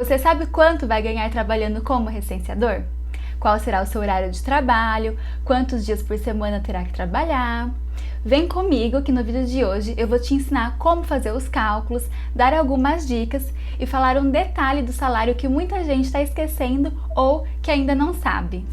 Você sabe quanto vai ganhar trabalhando como recenseador? Qual será o seu horário de trabalho? Quantos dias por semana terá que trabalhar? Vem comigo que no vídeo de hoje eu vou te ensinar como fazer os cálculos, dar algumas dicas e falar um detalhe do salário que muita gente está esquecendo ou que ainda não sabe.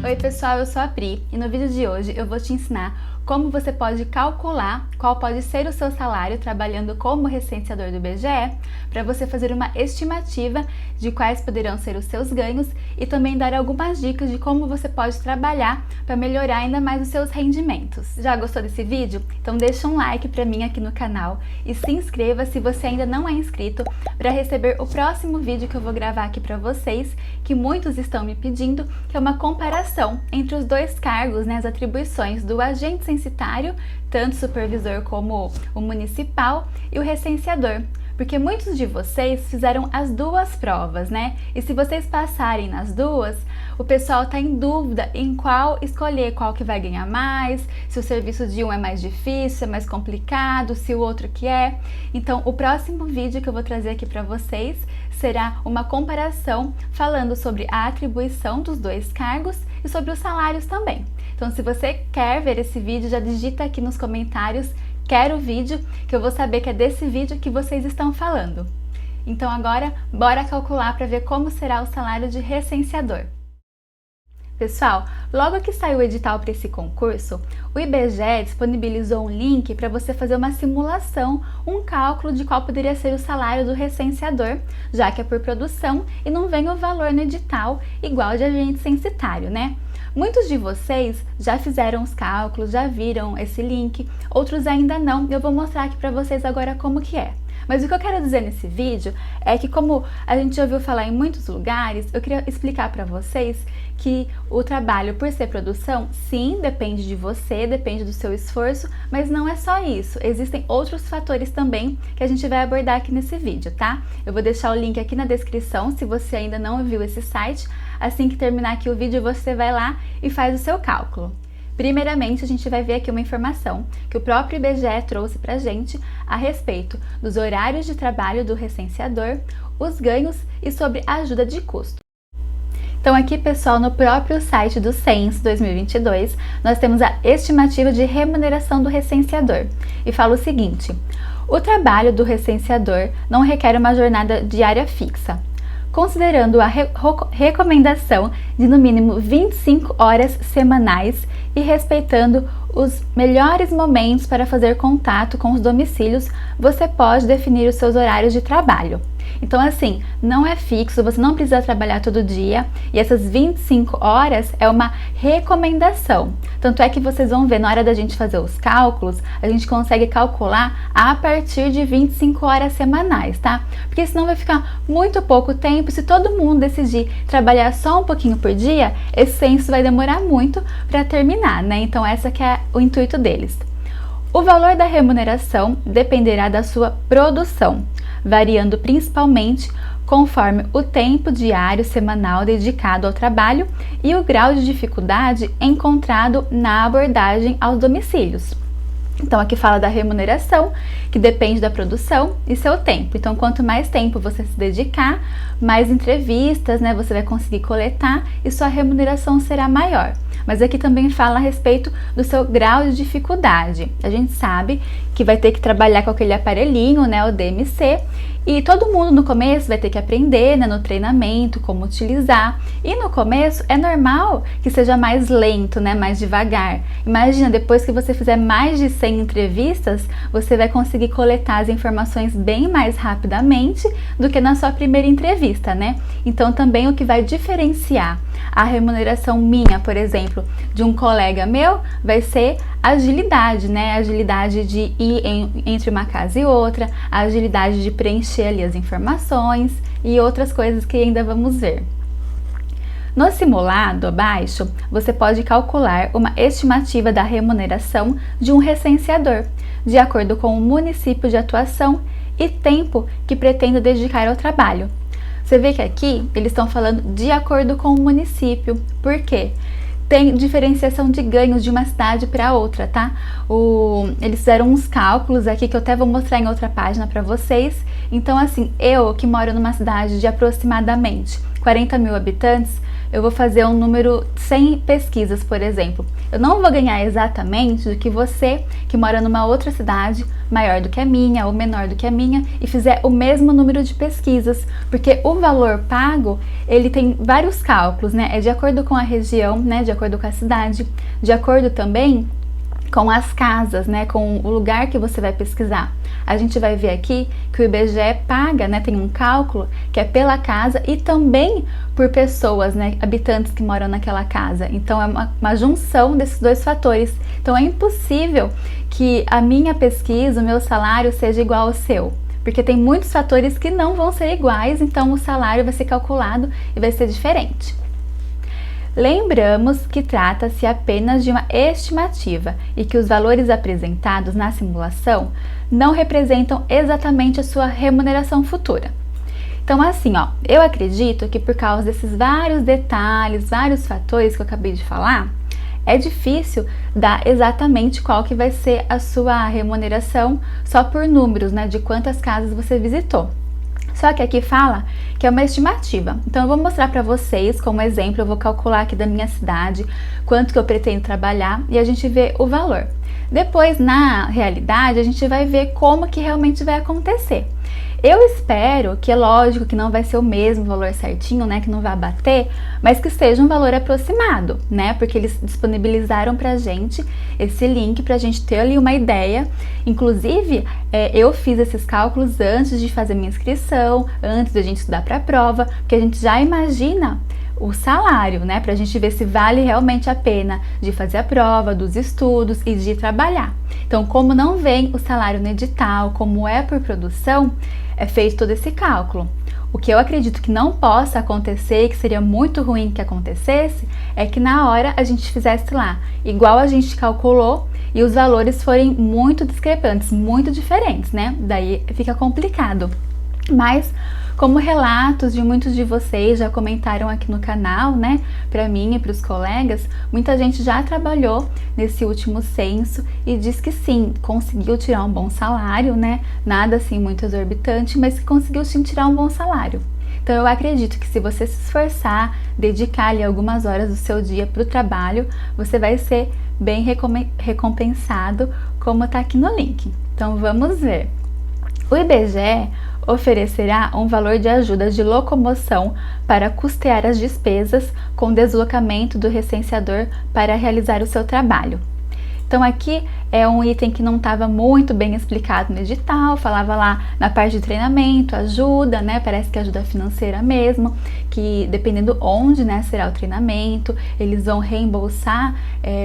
Oi pessoal, eu sou a Pri e no vídeo de hoje eu vou te ensinar como você pode calcular qual pode ser o seu salário trabalhando como recenseador do IBGE, para você fazer uma estimativa de quais poderão ser os seus ganhos e também dar algumas dicas de como você pode trabalhar para melhorar ainda mais os seus rendimentos. Já gostou desse vídeo? Então deixa um like para mim aqui no canal e se inscreva se você ainda não é inscrito para receber o próximo vídeo que eu vou gravar aqui para vocês, que muitos estão me pedindo, que é uma comparação entre os dois cargos, as atribuições do agente censitário, tanto supervisor como o municipal, e o recenseador. Porque muitos de vocês fizeram as duas provas, E se vocês passarem nas duas, o pessoal está em dúvida em qual escolher, qual que vai ganhar mais, se o serviço de um é mais difícil, é mais complicado, se o outro que é. Então, o próximo vídeo que eu vou trazer aqui para vocês será uma comparação falando sobre a atribuição dos dois cargos e sobre os salários também. Então, se você quer ver esse vídeo, já digita aqui nos comentários "quero o vídeo", que eu vou saber que é desse vídeo que vocês estão falando. Então agora, bora calcular para ver como será o salário de recenseador. Pessoal, logo que saiu o edital para esse concurso, o IBGE disponibilizou um link para você fazer uma simulação, um cálculo de qual poderia ser o salário do recenseador, já que é por produção e não vem o valor no edital igual de agente censitário, Muitos de vocês já fizeram os cálculos, já viram esse link, outros ainda não. Eu vou mostrar aqui para vocês agora como que é. Mas o que eu quero dizer nesse vídeo é que, como a gente ouviu falar em muitos lugares, eu queria explicar para vocês que o trabalho, por ser produção, sim, depende de você, depende do seu esforço, mas não é só isso. Existem outros fatores também que a gente vai abordar aqui nesse vídeo, tá? Eu vou deixar o link aqui na descrição, se você ainda não viu esse site. Assim que terminar aqui o vídeo, você vai lá e faz o seu cálculo. Primeiramente, a gente vai ver aqui uma informação que o próprio IBGE trouxe pra gente a respeito dos horários de trabalho do recenseador, os ganhos e sobre a ajuda de custo. Então aqui, pessoal, no próprio site do Censo 2022, nós temos a estimativa de remuneração do recenseador e fala o seguinte: o trabalho do recenseador não requer uma jornada diária fixa, considerando a recomendação de no mínimo 25 horas semanais e respeitando os melhores momentos para fazer contato com os domicílios, você pode definir os seus horários de trabalho. Então assim, não é fixo, você não precisa trabalhar todo dia e essas 25 horas é uma recomendação. Tanto é que vocês vão ver na hora da gente fazer os cálculos, a gente consegue calcular a partir de 25 horas semanais, tá? Porque senão vai ficar muito pouco tempo. Se todo mundo decidir trabalhar só um pouquinho por dia, esse censo vai demorar muito para terminar, Então essa que é o intuito deles. O valor da remuneração dependerá da sua produção, variando principalmente conforme o tempo diário semanal dedicado ao trabalho e o grau de dificuldade encontrado na abordagem aos domicílios. Então aqui fala da remuneração, que depende da produção e seu tempo. Então quanto mais tempo você se dedicar, mais entrevistas, você vai conseguir coletar e sua remuneração será maior. Mas aqui também fala a respeito do seu grau de dificuldade. A gente sabe que vai ter que trabalhar com aquele aparelhinho, o DMC, e todo mundo no começo vai ter que aprender, no treinamento, como utilizar. E no começo é normal que seja mais lento, mais devagar. Imagina, depois que você fizer mais de 100 entrevistas, você vai conseguir coletar as informações bem mais rapidamente do que na sua primeira entrevista, Então também o que vai diferenciar a remuneração minha, por exemplo, de um colega meu, vai ser a agilidade, A agilidade de ir entre uma casa e outra, a agilidade de preencher ali as informações e outras coisas que ainda vamos ver. No simulado abaixo, você pode calcular uma estimativa da remuneração de um recenseador, de acordo com o município de atuação e tempo que pretende dedicar ao trabalho. Você vê que aqui eles estão falando de acordo com o município. Por quê? tem diferenciação de ganhos de uma cidade para outra, tá? Eles fizeram uns cálculos aqui que eu até vou mostrar em outra página para vocês Então, assim, eu que moro numa cidade de aproximadamente 40 mil habitantes, eu vou fazer um número 100 pesquisas, por exemplo. Eu não vou ganhar exatamente do que você, que mora numa outra cidade, maior do que a minha ou menor do que a minha, e fizer o mesmo número de pesquisas, porque o valor pago, ele tem vários cálculos, né? É de acordo com a região, né? De acordo com a cidade, de acordo também com as casas, né, com o lugar que você vai pesquisar. A gente vai ver aqui que o IBGE paga, né, tem um cálculo que é pela casa e também por pessoas, né, habitantes que moram naquela casa. Então é uma junção desses dois fatores. Então é impossível que a minha pesquisa, o meu salário seja igual ao seu, porque tem muitos fatores que não vão ser iguais, então o salário vai ser calculado e vai ser diferente. Lembramos que trata-se apenas de uma estimativa e que os valores apresentados na simulação não representam exatamente a sua remuneração futura. Então, assim, ó, eu acredito que por causa desses vários detalhes, vários fatores que eu acabei de falar, é difícil dar exatamente qual que vai ser a sua remuneração só por números, né, de quantas casas você visitou. Só que aqui fala que é uma estimativa. Então eu vou mostrar para vocês como exemplo, eu vou calcular aqui da minha cidade, quanto que eu pretendo trabalhar e a gente vê o valor. Depois, na realidade, a gente vai ver como que realmente vai acontecer. Eu espero que, é lógico, que não vai ser o mesmo valor certinho, né, que não vai bater, mas que seja um valor aproximado, né, porque eles disponibilizaram pra gente esse link pra gente ter ali uma ideia. Inclusive, eu fiz esses cálculos antes de fazer minha inscrição, antes da gente estudar pra prova, porque a gente já imagina o salário, né, pra gente ver se vale realmente a pena de fazer a prova, dos estudos e de trabalhar. Então, como não vem o salário no edital, como é por produção, é feito todo esse cálculo. O que eu acredito que não possa acontecer e que seria muito ruim que acontecesse é que na hora a gente fizesse lá igual a gente calculou e os valores forem muito discrepantes, muito diferentes, né? Daí fica complicado. Mas como relatos de muitos de vocês já comentaram aqui no canal, né, para mim e para os colegas, muita gente já trabalhou nesse último censo e diz que sim, conseguiu tirar um bom salário, né, nada assim muito exorbitante, mas que conseguiu sim tirar um bom salário. Então eu acredito que se você se esforçar, dedicar ali algumas horas do seu dia para o trabalho, você vai ser bem recompensado, como está aqui no link. Então vamos ver. O IBGE oferecerá um valor de ajuda de locomoção para custear as despesas com deslocamento do recenseador para realizar o seu trabalho. Então aqui é um item que não estava muito bem explicado no edital, falava lá na parte de treinamento, ajuda, né, parece que ajuda financeira mesmo, que dependendo onde, né, será o treinamento, eles vão reembolsar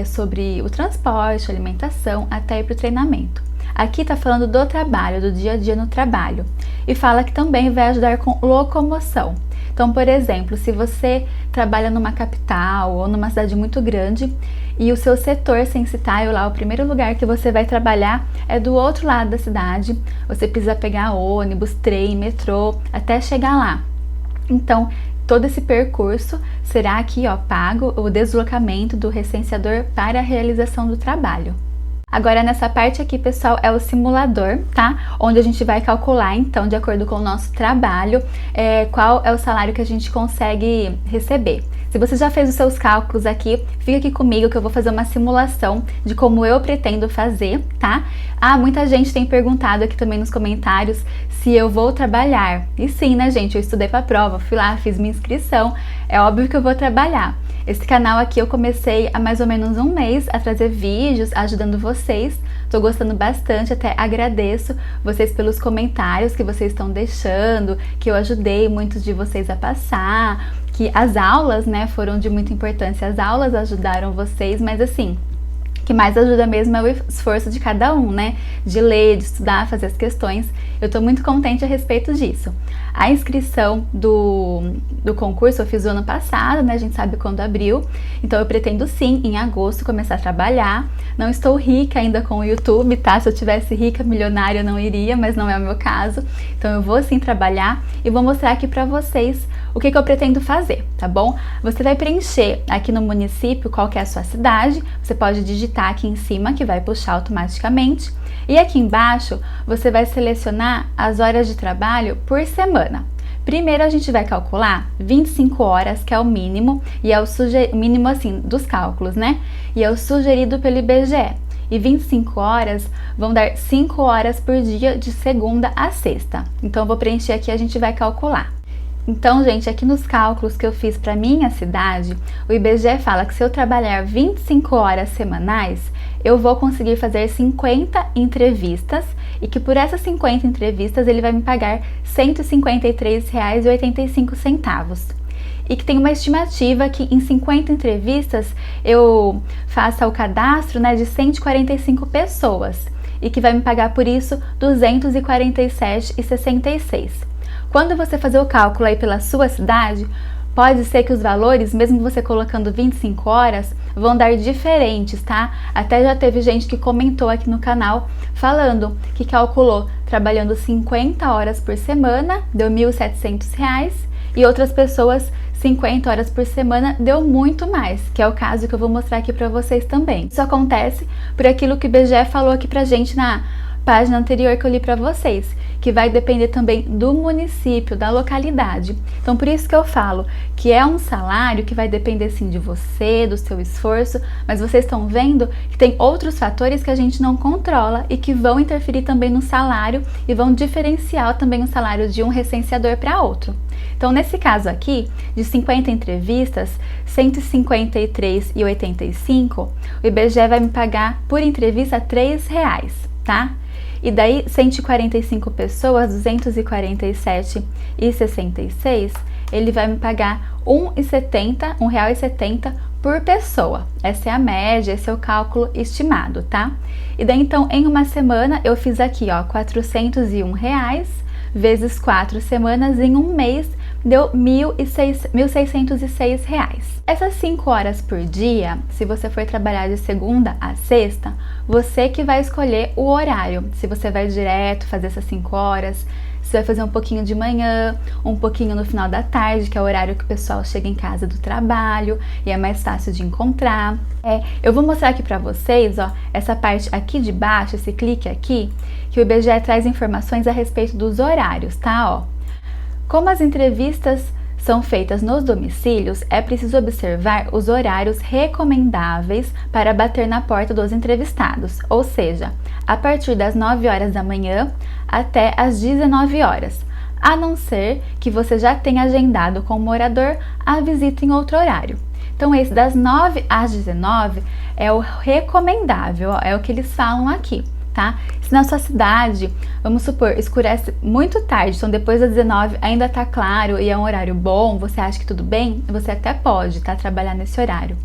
sobre o transporte, alimentação, até ir para o treinamento. Aqui está falando do trabalho, do dia a dia no trabalho, e fala que também vai ajudar com locomoção. Então, por exemplo, se você trabalha numa capital ou numa cidade muito grande e o seu setor censitário lá, o primeiro lugar que você vai trabalhar é do outro lado da cidade, você precisa pegar ônibus, trem, metrô, até chegar lá. Então, todo esse percurso será aqui, ó, pago o deslocamento do recenseador para a realização do trabalho. Agora, nessa parte aqui, pessoal, é o simulador, tá? Onde a gente vai calcular, então, de acordo com o nosso trabalho, qual é o salário que a gente consegue receber. Se você já fez os seus cálculos aqui, fica aqui comigo que eu vou fazer uma simulação de como eu pretendo fazer, tá? Muita gente tem perguntado aqui também nos comentários se eu vou trabalhar. E sim, né, gente? Eu estudei pra prova, fui lá, fiz minha inscrição, é óbvio que eu vou trabalhar. Esse canal aqui eu comecei há mais ou menos um mês a trazer vídeos ajudando vocês. Tô gostando bastante, até agradeço vocês pelos comentários que vocês estão deixando, que eu ajudei muitos de vocês a passar, que as aulas, né, foram de muita importância. As aulas ajudaram vocês, mas assim, o que mais ajuda mesmo é o esforço de cada um, né? De ler, de estudar, fazer as questões. Eu tô muito contente a respeito disso. A inscrição do concurso eu fiz o ano passado, né? A gente sabe quando abriu. Então eu pretendo sim, em agosto, começar a trabalhar. Não estou rica ainda com o YouTube, tá? Se eu tivesse rica, milionária, eu não iria, mas não é o meu caso. Então eu vou sim trabalhar e vou mostrar aqui pra vocês o que eu pretendo fazer, tá bom? Você vai preencher aqui no município qual que é a sua cidade, você pode digitar aqui em cima que vai puxar automaticamente, e aqui embaixo você vai selecionar as horas de trabalho por semana. Primeiro a gente vai calcular 25 horas, que é o mínimo, e é o mínimo assim dos cálculos, né? E é o sugerido pelo IBGE. E 25 horas vão dar 5 horas por dia de segunda a sexta. Então eu vou preencher aqui e a gente vai calcular. Então, gente, aqui nos cálculos que eu fiz para minha cidade, o IBGE fala que se eu trabalhar 25 horas semanais, eu vou conseguir fazer 50 entrevistas e que por essas 50 entrevistas ele vai me pagar R$ 153,85. E que tem uma estimativa que em 50 entrevistas eu faça o cadastro, né, de 145 pessoas e que vai me pagar por isso R$ 247,66. Quando você fazer o cálculo aí pela sua cidade, pode ser que os valores, mesmo você colocando 25 horas, vão dar diferentes, tá? Até já teve gente que comentou aqui no canal falando que calculou trabalhando 50 horas por semana, deu R$ 1.700, e outras pessoas 50 horas por semana deu muito mais, que é o caso que eu vou mostrar aqui para vocês também. Isso acontece por aquilo que o IBGE falou aqui pra gente na página anterior que eu li para vocês, que vai depender também do município, da localidade. Então, por isso que eu falo que é um salário que vai depender sim de você, do seu esforço, mas vocês estão vendo que tem outros fatores que a gente não controla e que vão interferir também no salário e vão diferenciar também o salário de um recenseador para outro. Então, nesse caso aqui, de 50 entrevistas, R$ 153,85, o IBGE vai me pagar por entrevista R$ 3,00, tá? E daí, 145 pessoas, R$ 247,66, ele vai me pagar R$ 1,70 por pessoa. Essa é a média, esse é o cálculo estimado, tá? E daí, então, em uma semana, eu fiz aqui, ó, R$ 401,00 vezes 4 semanas, em um mês, deu R$ 1.606. Essas 5 horas por dia, se você for trabalhar de segunda a sexta, você que vai escolher o horário. Se você vai direto fazer essas 5 horas, você vai fazer um pouquinho de manhã, um pouquinho no final da tarde, que é o horário que o pessoal chega em casa do trabalho e é mais fácil de encontrar. Eu vou mostrar aqui pra vocês, ó, essa parte aqui de baixo, esse clique aqui, que o IBGE traz informações a respeito dos horários, tá? Ó. Como as entrevistas são feitas nos domicílios, é preciso observar os horários recomendáveis para bater na porta dos entrevistados, ou seja, a partir das 9 horas da manhã até as 19 horas, a não ser que você já tenha agendado com o morador a visita em outro horário. Então, esse das 9 às 19 é o recomendável, ó, é o que eles falam aqui. Tá? Se na sua cidade, vamos supor, escurece muito tarde, então depois das 19 ainda tá claro e é um horário bom, você acha que tudo bem, você até pode, tá, trabalhar nesse horário.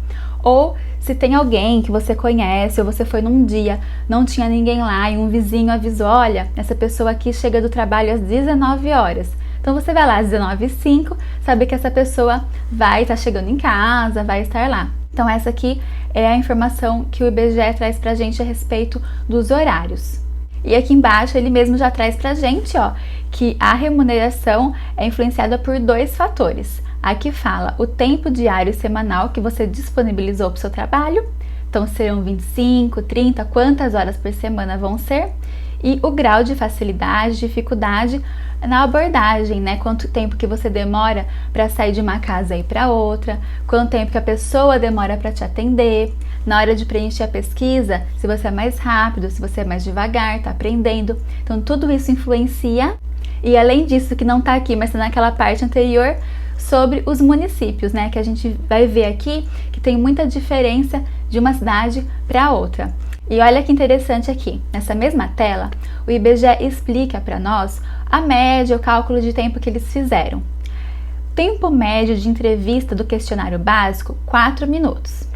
Ou se tem alguém que você conhece, ou você foi num dia, não tinha ninguém lá e um vizinho avisou, olha, essa pessoa aqui chega do trabalho às 19 horas. Então você vai lá às 19h05, sabe que essa pessoa vai estar chegando em casa, vai estar lá. Então essa aqui é a informação que o IBGE traz pra gente a respeito dos horários. E aqui embaixo ele mesmo já traz pra gente, ó, que a remuneração é influenciada por 2 fatores. Aqui fala o tempo diário e semanal que você disponibilizou para o seu trabalho. Então serão 25, 30, quantas horas por semana vão ser? E o grau de facilidade, dificuldade na abordagem, né? Quanto tempo que você demora para sair de uma casa e ir para outra, quanto tempo que a pessoa demora para te atender, na hora de preencher a pesquisa, se você é mais rápido, se você é mais devagar, tá aprendendo. Então tudo isso influencia. E além disso, que não tá aqui, mas tá naquela parte anterior, sobre os municípios, né? Que a gente vai ver aqui que tem muita diferença de uma cidade para outra. E olha que interessante aqui, nessa mesma tela, o IBGE explica para nós a média, o cálculo de tempo que eles fizeram. Tempo médio de entrevista do questionário básico, 4 minutos.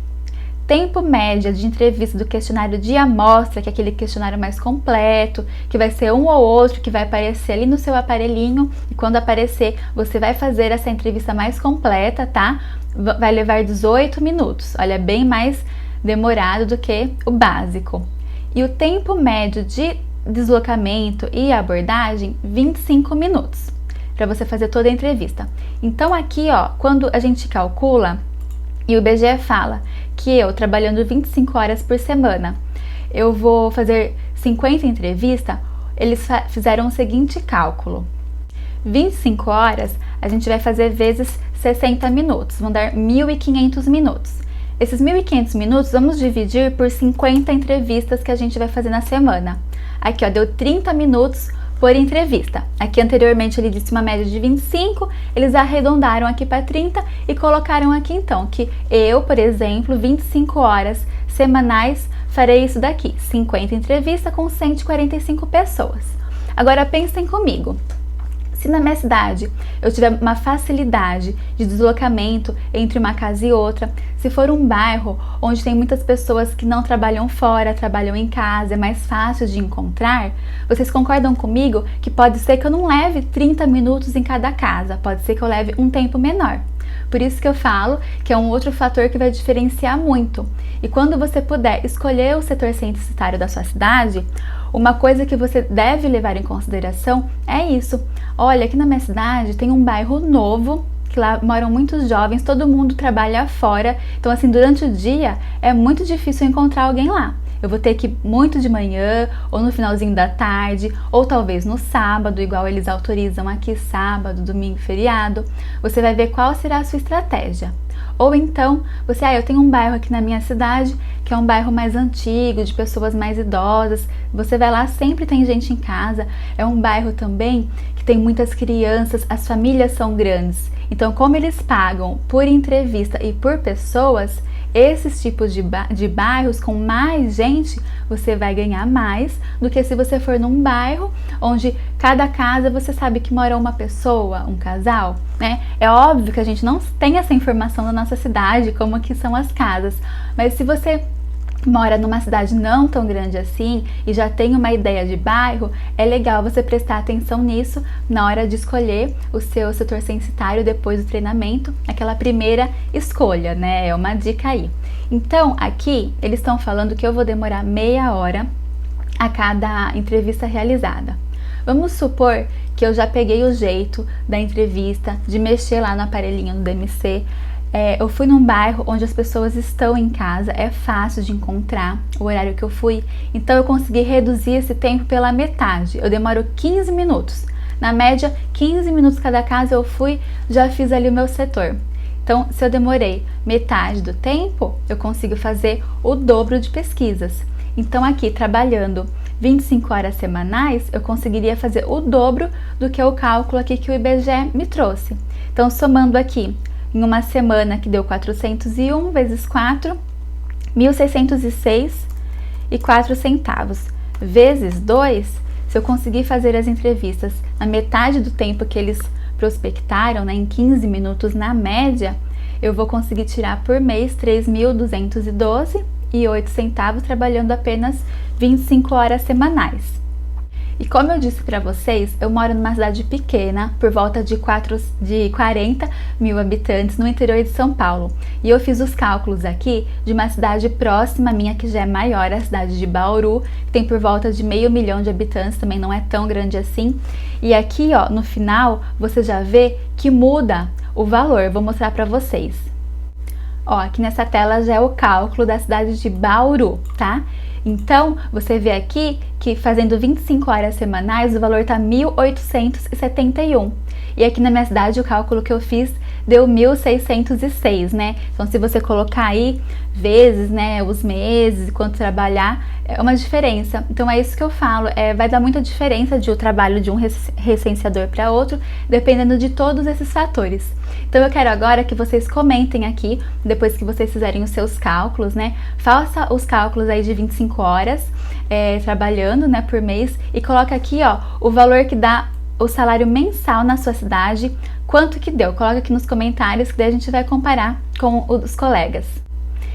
Tempo médio de entrevista do questionário de amostra, que é aquele questionário mais completo, que vai ser um ou outro que vai aparecer ali no seu aparelhinho, e quando aparecer, você vai fazer essa entrevista mais completa, tá? Vai levar 18 minutos, olha, bem mais demorado do que o básico. E o tempo médio de deslocamento e abordagem, 25 minutos. para você fazer toda a entrevista. Então aqui, ó, quando a gente calcula e o IBGE fala que eu, trabalhando 25 horas por semana, eu vou fazer 50 entrevistas, eles fizeram o seguinte cálculo. 25 horas, a gente vai fazer vezes 60 minutos, vão dar 1.500 minutos. Esses 1.500 minutos, vamos dividir por 50 entrevistas que a gente vai fazer na semana. Aqui, ó, deu 30 minutos por entrevista. Aqui anteriormente ele disse uma média de 25, eles arredondaram aqui para 30 e colocaram aqui então que eu, por exemplo, 25 horas semanais, farei isso daqui, 50 entrevistas com 145 pessoas. Agora pensem comigo. Se na minha cidade eu tiver uma facilidade de deslocamento entre uma casa e outra, se for um bairro onde tem muitas pessoas que não trabalham fora, trabalham em casa, é mais fácil de encontrar, vocês concordam comigo que pode ser que eu não leve 30 minutos em cada casa, pode ser que eu leve um tempo menor. Por isso que eu falo que é um outro fator que vai diferenciar muito. E quando você puder escolher o setor censitário da sua cidade, uma coisa que você deve levar em consideração é isso. Olha, aqui na minha cidade tem um bairro novo, que lá moram muitos jovens, todo mundo trabalha fora. Então assim, durante o dia é muito difícil encontrar alguém lá. Eu vou ter que ir muito de manhã, ou no finalzinho da tarde, ou talvez no sábado, igual eles autorizam aqui, sábado, domingo, feriado. Você vai ver qual será a sua estratégia. Ou então, eu tenho um bairro aqui na minha cidade, que é um bairro mais antigo, de pessoas mais idosas. Você vai lá, sempre tem gente em casa. É um bairro também que tem muitas crianças, as famílias são grandes. Então, como eles pagam por entrevista e por pessoas, esses tipos de bairros com mais gente, você vai ganhar mais do que se você for num bairro onde cada casa você sabe que mora uma pessoa, um casal, né? É óbvio que a gente não tem essa informação na nossa cidade, como que são as casas, mas se você mora numa cidade não tão grande assim e já tem uma ideia de bairro, é legal você prestar atenção nisso na hora de escolher o seu setor censitário depois do treinamento, aquela primeira escolha, né? É uma dica aí. Então, aqui eles estão falando que eu vou demorar meia hora a cada entrevista realizada. Vamos supor que eu já peguei o jeito da entrevista, de mexer lá no aparelhinho do DMC. Eu fui num bairro onde as pessoas estão em casa, é fácil de encontrar o horário que eu fui, então eu consegui reduzir esse tempo pela metade. Eu demoro 15 minutos, na média 15 minutos cada casa eu fui, já fiz ali o meu setor. Então, se eu demorei metade do tempo, eu consigo fazer o dobro de pesquisas. Então aqui, trabalhando 25 horas semanais, eu conseguiria fazer o dobro do que é o cálculo aqui que o IBGE me trouxe. Então, somando aqui, em uma semana que deu 401 vezes 4, 1.606,04 centavos. Vezes 2, se eu conseguir fazer as entrevistas na metade do tempo que eles prospectaram, né, em 15 minutos na média, eu vou conseguir tirar por mês 3.212,08 centavos trabalhando apenas 25 horas semanais. E como eu disse para vocês, eu moro numa cidade pequena, por volta de 40 mil habitantes no interior de São Paulo. E eu fiz os cálculos aqui de uma cidade próxima minha, que já é maior, a cidade de Bauru, que tem por volta de 500 mil de habitantes, também não é tão grande assim. E aqui, ó, no final, você já vê que muda o valor. Vou mostrar para vocês. Ó, aqui nessa tela já é o cálculo da cidade de Bauru, tá? Então, você vê aqui que fazendo 25 horas semanais, o valor está 1.871. E aqui na minha cidade, o cálculo que eu fiz deu 1.606, né? Então, se você colocar aí vezes, né, os meses, quanto trabalhar, é uma diferença. Então, é isso que eu falo, vai dar muita diferença de o trabalho de um recenseador para outro, dependendo de todos esses fatores. Então, eu quero agora que vocês comentem aqui, depois que vocês fizerem os seus cálculos, né? Faça os cálculos aí de 25 horas, trabalhando, né, por mês, e coloca aqui, ó, o valor que dá o salário mensal na sua cidade, quanto que deu. Coloca aqui nos comentários, que daí a gente vai comparar com os colegas.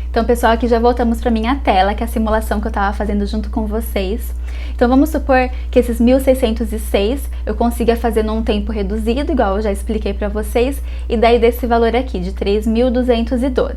Então, pessoal, aqui já voltamos para minha tela, que é a simulação que eu estava fazendo junto com vocês. Então, vamos supor que esses 1.606 eu consiga fazer num tempo reduzido, igual eu já expliquei para vocês, e daí desse valor aqui, de 3.212.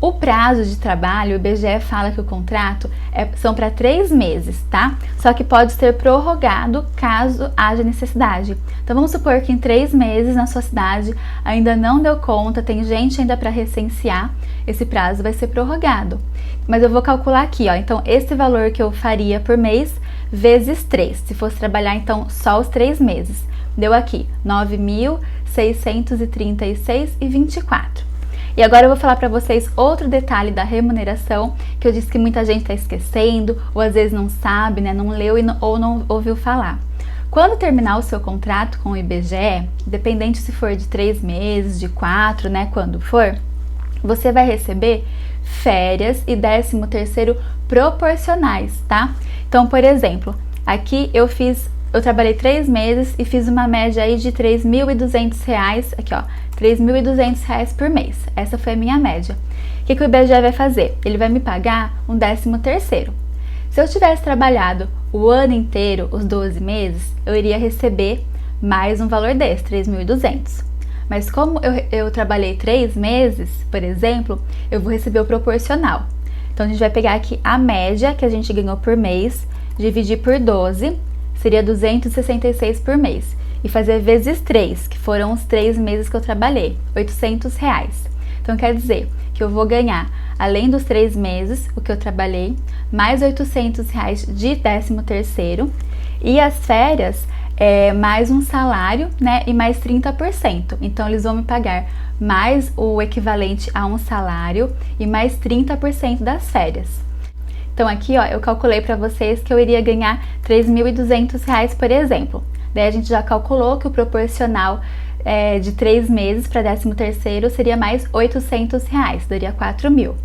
O prazo de trabalho, o IBGE fala que o contrato são para 3 meses, tá? Só que pode ser prorrogado caso haja necessidade. Então vamos supor que em 3 meses na sua cidade ainda não deu conta, tem gente ainda para recensear, esse prazo vai ser prorrogado. Mas eu vou calcular aqui, ó, então esse valor que eu faria por mês vezes 3, se fosse trabalhar então só os 3 meses. Deu aqui R$ 9.636,24. E agora eu vou falar para vocês outro detalhe da remuneração, que eu disse que muita gente está esquecendo, ou às vezes não sabe, né, não leu ou não ouviu falar. Quando terminar o seu contrato com o IBGE, independente se for de 3 meses, de 4, né, quando for, você vai receber férias e 13º proporcionais, tá? Então, por exemplo, aqui eu trabalhei 3 meses e fiz uma média aí de R$ 3.200, aqui ó, R$ 3.200 por mês. Essa foi a minha média. O que o IBGE vai fazer? Ele vai me pagar um 13º. Se eu tivesse trabalhado o ano inteiro, os 12 meses, eu iria receber mais um valor desse, 3.200. Mas como eu trabalhei 3 meses, por exemplo, eu vou receber o proporcional. Então a gente vai pegar aqui a média que a gente ganhou por mês, dividir por 12, seria 266 por mês. E fazer vezes 3, que foram os 3 meses que eu trabalhei, R$ 800. Então quer dizer que eu vou ganhar, além dos 3 meses, o que eu trabalhei, mais R$ 800 de 13º, e as férias, mais um salário, né, e mais 30%. Então eles vão me pagar mais o equivalente a um salário e mais 30% das férias. Então aqui, ó, eu calculei para vocês que eu iria ganhar R$ 3.200, por exemplo. Daí a gente já calculou que o proporcional de 3 meses para 13º seria mais R$ 800, daria 4.000.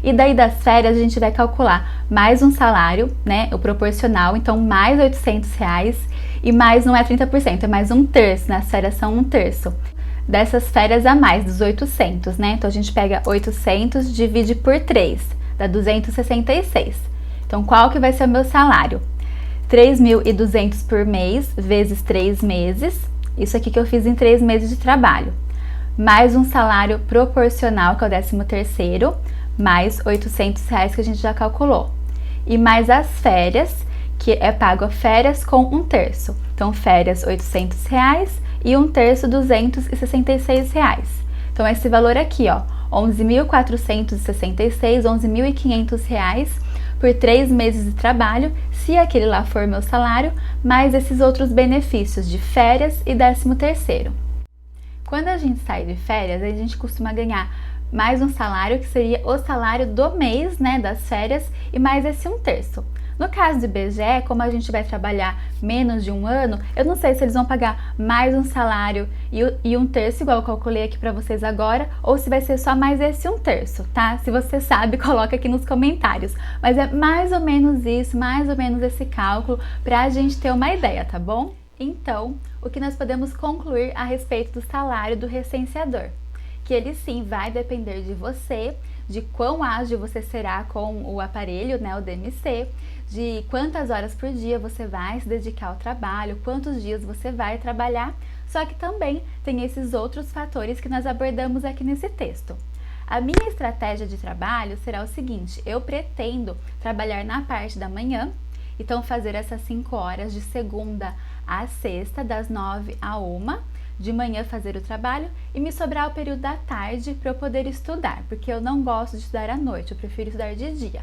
E daí das férias a gente vai calcular mais um salário, né, o proporcional, então mais R$ 800, e mais não é 30%, é mais 1/3, né, as férias são 1/3 dessas férias a mais, dos 800, né, então a gente pega 800, divide por 3, dá 266. Então qual que vai ser o meu salário? 3.200 por mês, vezes 3 meses, isso aqui que eu fiz em 3 meses de trabalho, mais um salário proporcional, que é o 13º, mais R$ 800 que a gente já calculou, e mais as férias, que é pago a férias com 1/3, então férias R$ 800 e 1/3 R$ 266. Então esse valor aqui, ó, R$ 11.466, R$ 11.500 por 3 meses de trabalho, se aquele lá for meu salário, mais esses outros benefícios de férias e 13º. Quando a gente sai de férias, a gente costuma ganhar mais um salário, que seria o salário do mês, né, das férias, e mais esse 1/3. No caso do IBGE, como a gente vai trabalhar menos de um ano, eu não sei se eles vão pagar mais um salário e 1/3, igual eu calculei aqui para vocês agora, ou se vai ser só mais esse 1/3, tá? Se você sabe, coloca aqui nos comentários. Mas é mais ou menos isso, mais ou menos esse cálculo, para a gente ter uma ideia, tá bom? Então, o que nós podemos concluir a respeito do salário do recenseador? Que ele sim vai depender de você, de quão ágil você será com o aparelho, né, o DMC, de quantas horas por dia você vai se dedicar ao trabalho, quantos dias você vai trabalhar, só que também tem esses outros fatores que nós abordamos aqui nesse texto. A minha estratégia de trabalho será o seguinte: eu pretendo trabalhar na parte da manhã, então fazer essas 5 horas de segunda a sexta, das 9 a 1, de manhã fazer o trabalho e me sobrar o período da tarde para eu poder estudar, porque eu não gosto de estudar à noite, eu prefiro estudar de dia.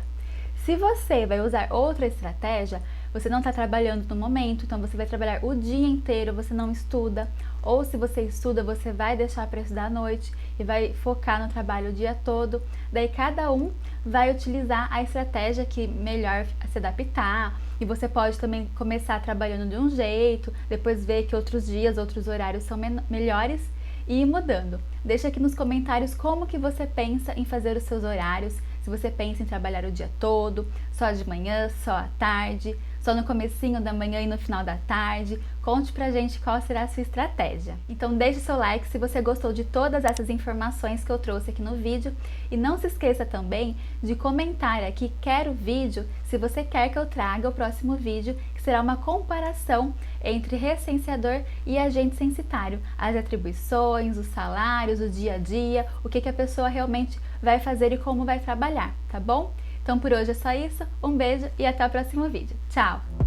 Se você vai usar outra estratégia, você não está trabalhando no momento, então você vai trabalhar o dia inteiro, você não estuda, ou se você estuda, você vai deixar para estudar à noite e vai focar no trabalho o dia todo. Daí cada um vai utilizar a estratégia que melhor se adaptar, e você pode também começar trabalhando de um jeito, depois ver que outros dias, outros horários são melhores e ir mudando. Deixa aqui nos comentários como que você pensa em fazer os seus horários, se você pensa em trabalhar o dia todo, só de manhã, só à tarde, só no comecinho da manhã e no final da tarde. Conte pra gente qual será a sua estratégia. Então deixe seu like se você gostou de todas essas informações que eu trouxe aqui no vídeo, e não se esqueça também de comentar aqui "quero vídeo" se você quer que eu traga o próximo vídeo, que será uma comparação entre recenseador e agente censitário, as atribuições, os salários, o dia a dia, o que a pessoa realmente vai fazer e como vai trabalhar, tá bom? Então por hoje é só isso, um beijo e até o próximo vídeo. Tchau!